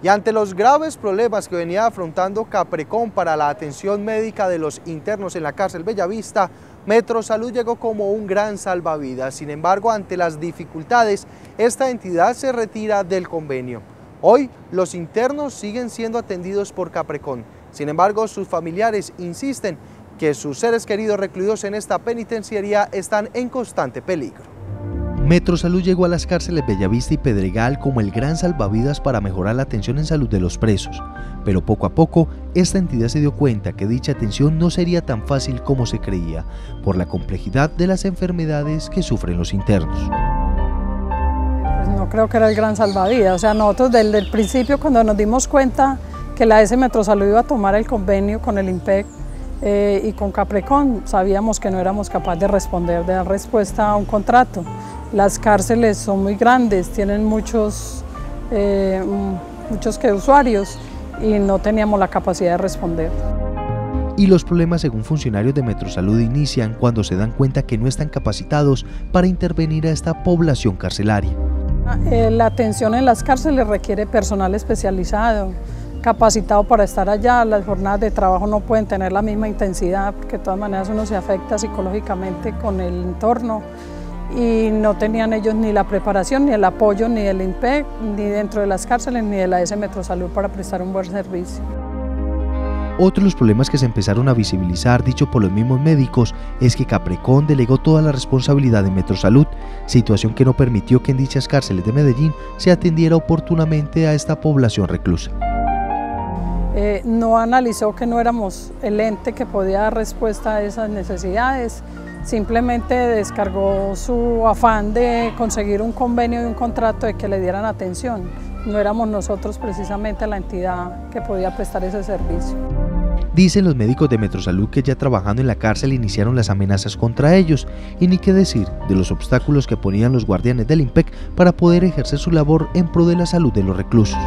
Y ante los graves problemas que venía afrontando Caprecon para la atención médica de los internos en la cárcel Bellavista, Metrosalud llegó como un gran salvavidas. Sin embargo, ante las dificultades, esta entidad se retira del convenio. Hoy, los internos siguen siendo atendidos por Caprecon. Sin embargo, sus familiares insisten que sus seres queridos recluidos en esta penitenciaría están en constante peligro. Metrosalud llegó a las cárceles Bellavista y Pedregal como el gran salvavidas para mejorar la atención en salud de los presos, pero poco a poco esta entidad se dio cuenta que dicha atención no sería tan fácil como se creía, por la complejidad de las enfermedades que sufren los internos. Pues no creo que era el gran salvavidas, o sea, nosotros desde el principio cuando nos dimos cuenta que la S Metrosalud iba a tomar el convenio con el IMPEC y con Caprecon, sabíamos que no éramos capaces de responder, de dar respuesta a un contrato. Las cárceles son muy grandes, tienen muchos usuarios y no teníamos la capacidad de responder. Y los problemas, según funcionarios de Metrosalud, inician cuando se dan cuenta que no están capacitados para intervenir a esta población carcelaria. La atención en las cárceles requiere personal especializado, capacitado para estar allá. Las jornadas de trabajo no pueden tener la misma intensidad porque de todas maneras uno se afecta psicológicamente con el entorno. Y no tenían ellos ni la preparación, ni el apoyo, ni del IMPEC, ni dentro de las cárceles, ni de la S Metrosalud para prestar un buen servicio. Otro de los problemas que se empezaron a visibilizar, dicho por los mismos médicos, es que Caprecon delegó toda la responsabilidad de Metrosalud, situación que no permitió que en dichas cárceles de Medellín se atendiera oportunamente a esta población reclusa. No analizó que no éramos el ente que podía dar respuesta a esas necesidades. Simplemente descargó su afán de conseguir un convenio y un contrato de que le dieran atención. No éramos nosotros precisamente la entidad que podía prestar ese servicio. Dicen los médicos de Metrosalud que ya trabajando en la cárcel iniciaron las amenazas contra ellos, y ni qué decir de los obstáculos que ponían los guardianes del IMPEC para poder ejercer su labor en pro de la salud de los reclusos.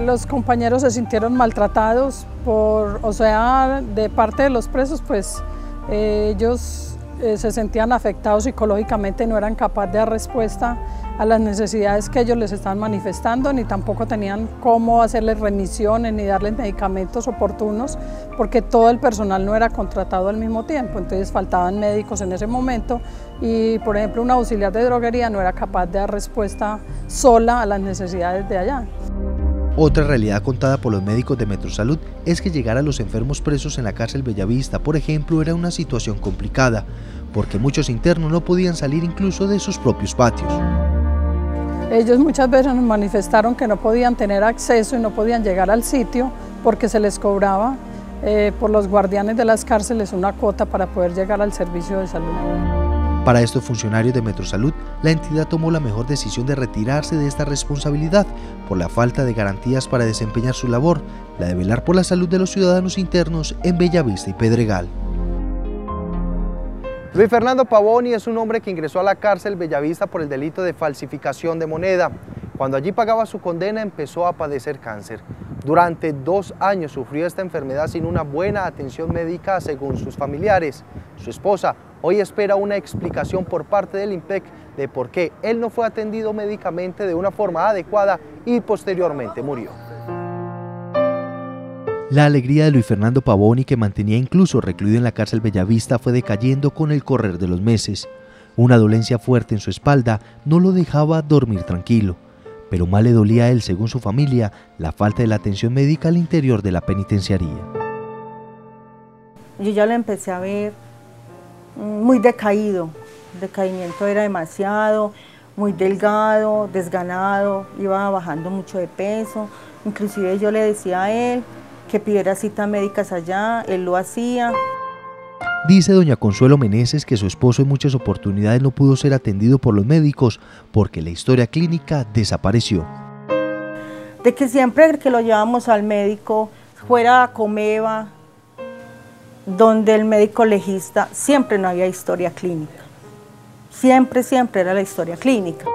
Los compañeros se sintieron maltratados de parte de los presos, pues ellos se sentían afectados psicológicamente, no eran capaces de dar respuesta a las necesidades que ellos les estaban manifestando, ni tampoco tenían cómo hacerles remisiones ni darles medicamentos oportunos, porque todo el personal no era contratado al mismo tiempo, entonces faltaban médicos en ese momento y, por ejemplo, un auxiliar de droguería no era capaz de dar respuesta sola a las necesidades de allá. Otra realidad contada por los médicos de Metrosalud es que llegar a los enfermos presos en la cárcel Bellavista, por ejemplo, era una situación complicada, porque muchos internos no podían salir incluso de sus propios patios. Ellos muchas veces nos manifestaron que no podían tener acceso y no podían llegar al sitio porque se les cobraba por los guardianes de las cárceles una cuota para poder llegar al servicio de salud. Para estos funcionarios de Metrosalud, la entidad tomó la mejor decisión de retirarse de esta responsabilidad por la falta de garantías para desempeñar su labor, la de velar por la salud de los ciudadanos internos en Bellavista y Pedregal. Luis Fernando Pavoni es un hombre que ingresó a la cárcel Bellavista por el delito de falsificación de moneda. Cuando allí pagaba su condena empezó a padecer cáncer. Durante 2 años sufrió esta enfermedad sin una buena atención médica según sus familiares. Su esposa hoy espera una explicación por parte del IMPEC de por qué él no fue atendido médicamente de una forma adecuada y posteriormente murió. La alegría de Luis Fernando Pavoni, que mantenía incluso recluido en la cárcel Bellavista, fue decayendo con el correr de los meses. Una dolencia fuerte en su espalda no lo dejaba dormir tranquilo, pero más le dolía a él, según su familia, la falta de la atención médica al interior de la penitenciaría. Yo ya lo empecé a ver muy decaído, el decaimiento era demasiado, muy delgado, desganado, iba bajando mucho de peso, inclusive yo le decía a él que pidiera citas médicas allá, él lo hacía. Dice doña Consuelo Meneses que su esposo en muchas oportunidades no pudo ser atendido por los médicos porque la historia clínica desapareció. De que siempre que lo llevábamos al médico, fuera a Comeva, donde el médico legista, siempre no había historia clínica. Siempre era la historia clínica.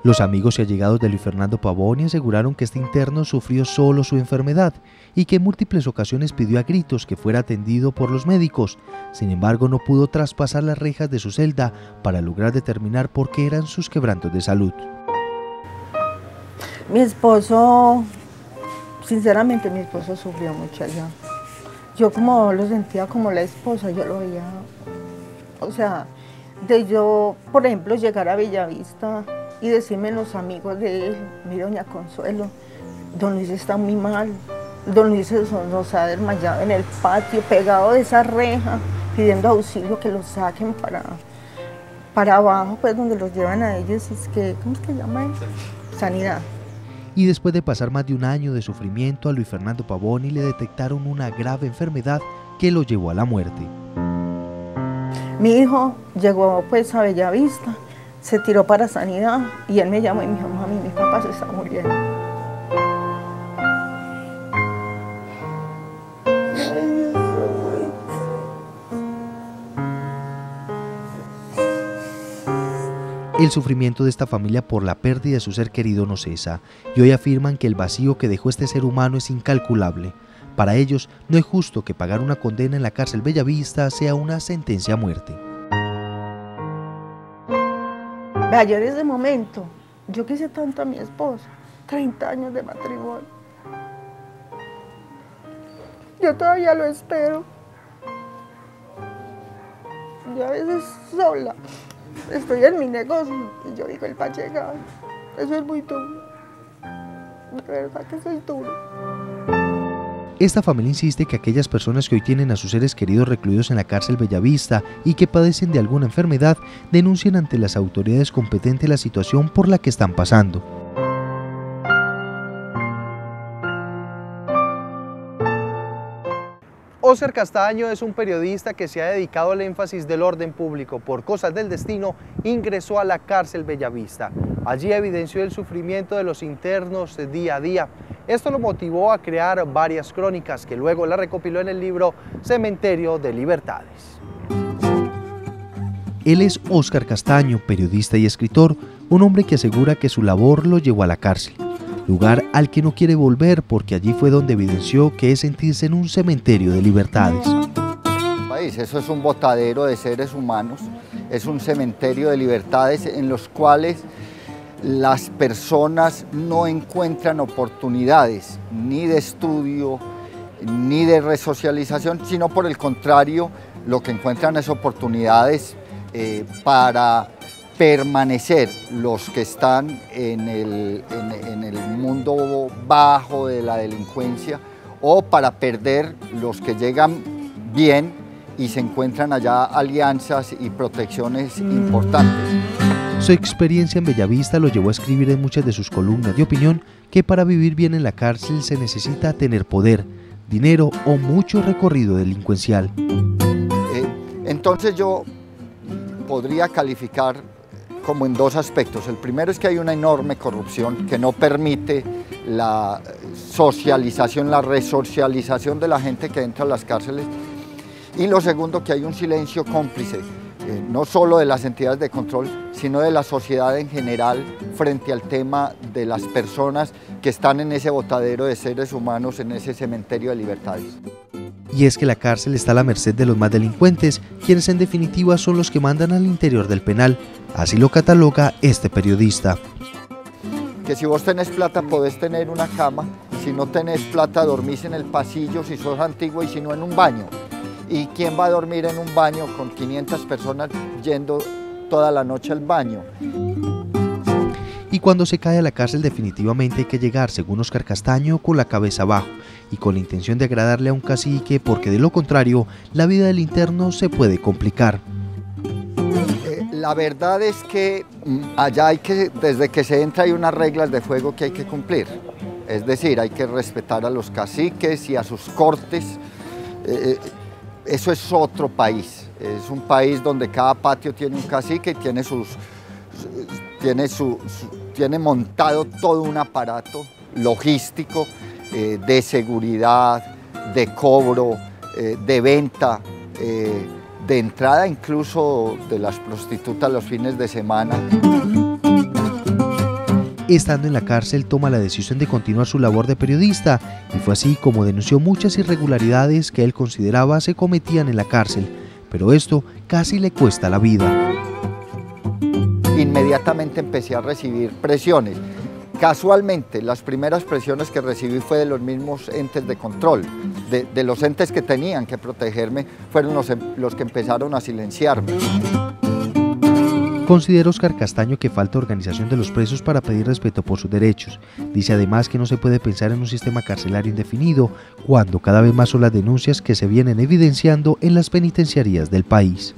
Los amigos y allegados de Luis Fernando Pavoni aseguraron que este interno sufrió solo su enfermedad y que en múltiples ocasiones pidió a gritos que fuera atendido por los médicos. Sin embargo, no pudo traspasar las rejas de su celda para lograr determinar por qué eran sus quebrantos de salud. Mi esposo Sinceramente mi esposo sufrió mucho allá. Yo como lo sentía como la esposa, yo lo veía, o sea, de yo, por ejemplo, llegar a Bellavista y decirme los amigos de él, mira doña Consuelo, don Luis está muy mal, don Luis nos ha desmayado en el patio, pegado de esa reja, pidiendo auxilio que los saquen para abajo, pues donde los llevan a ellos, es que, ¿cómo es que se llama? Sanidad. Y después de pasar más de un año de sufrimiento, a Luis Fernando Pavoni le detectaron una grave enfermedad que lo llevó a la muerte. Mi hijo llegó pues a Bellavista, se tiró para Sanidad y él me llamó y me dijo, mami, mi papá se está muriendo. El sufrimiento de esta familia por la pérdida de su ser querido no cesa, y hoy afirman que el vacío que dejó este ser humano es incalculable. Para ellos, no es justo que pagar una condena en la cárcel Bellavista sea una sentencia a muerte. Vea, yo en ese momento, yo quise tanto a mi esposa, 30 años de matrimonio. Yo todavía lo espero. Yo a veces sola. Estoy en mi negocio y yo digo, él va a llegar. Eso es muy duro. De verdad que eso es duro. Esta familia insiste que aquellas personas que hoy tienen a sus seres queridos recluidos en la cárcel Bellavista y que padecen de alguna enfermedad denuncien ante las autoridades competentes la situación por la que están pasando. Óscar Castaño es un periodista que se ha dedicado al énfasis del orden público. Por cosas del destino, ingresó a la cárcel Bellavista. Allí evidenció el sufrimiento de los internos día a día. Esto lo motivó a crear varias crónicas que luego la recopiló en el libro Cementerio de Libertades. Él es Óscar Castaño, periodista y escritor, un hombre que asegura que su labor lo llevó a la cárcel, lugar al que no quiere volver porque allí fue donde evidenció que es sentirse en un cementerio de libertades. Eso es un botadero de seres humanos, es un cementerio de libertades en los cuales las personas no encuentran oportunidades ni de estudio, ni de resocialización, sino por el contrario, lo que encuentran es oportunidades para permanecer los que están en el mundo bajo de la delincuencia o para perder los que llegan bien y se encuentran allá alianzas y protecciones importantes. Su experiencia en Bellavista lo llevó a escribir en muchas de sus columnas de opinión que para vivir bien en la cárcel se necesita tener poder, dinero o mucho recorrido delincuencial. Entonces yo podría calificar como en dos aspectos. El primero es que hay una enorme corrupción que no permite la socialización, la resocialización de la gente que entra a las cárceles. Y lo segundo, que hay un silencio cómplice, no solo de las entidades de control, sino de la sociedad en general frente al tema de las personas que están en ese botadero de seres humanos, en ese cementerio de libertades. Y es que la cárcel está a la merced de los más delincuentes, quienes en definitiva son los que mandan al interior del penal. Así lo cataloga este periodista. Que si vos tenés plata podés tener una cama, si no tenés plata dormís en el pasillo, si sos antiguo y si no en un baño. ¿Y quién va a dormir en un baño con 500 personas yendo toda la noche al baño? Y cuando se cae a la cárcel definitivamente hay que llegar, según Óscar Castaño, con la cabeza abajo y con la intención de agradarle a un cacique, porque de lo contrario la vida del interno se puede complicar. La verdad es que allá desde que se entra hay unas reglas de juego que hay que cumplir. Es decir, hay que respetar a los caciques y a sus cortes. Eso es otro país. Es un país donde cada patio tiene un cacique y tiene montado todo un aparato logístico de seguridad, de cobro, de venta, de entrada incluso de las prostitutas los fines de semana. Estando en la cárcel toma la decisión de continuar su labor de periodista y fue así como denunció muchas irregularidades que él consideraba se cometían en la cárcel, pero esto casi le cuesta la vida. Inmediatamente empecé a recibir presiones Casualmente, las primeras presiones que recibí fue de los mismos entes de control, de los entes que tenían que protegerme, fueron los que empezaron a silenciarme. Considera Óscar Castaño que falta organización de los presos para pedir respeto por sus derechos. Dice además que no se puede pensar en un sistema carcelario indefinido cuando cada vez más son las denuncias que se vienen evidenciando en las penitenciarías del país.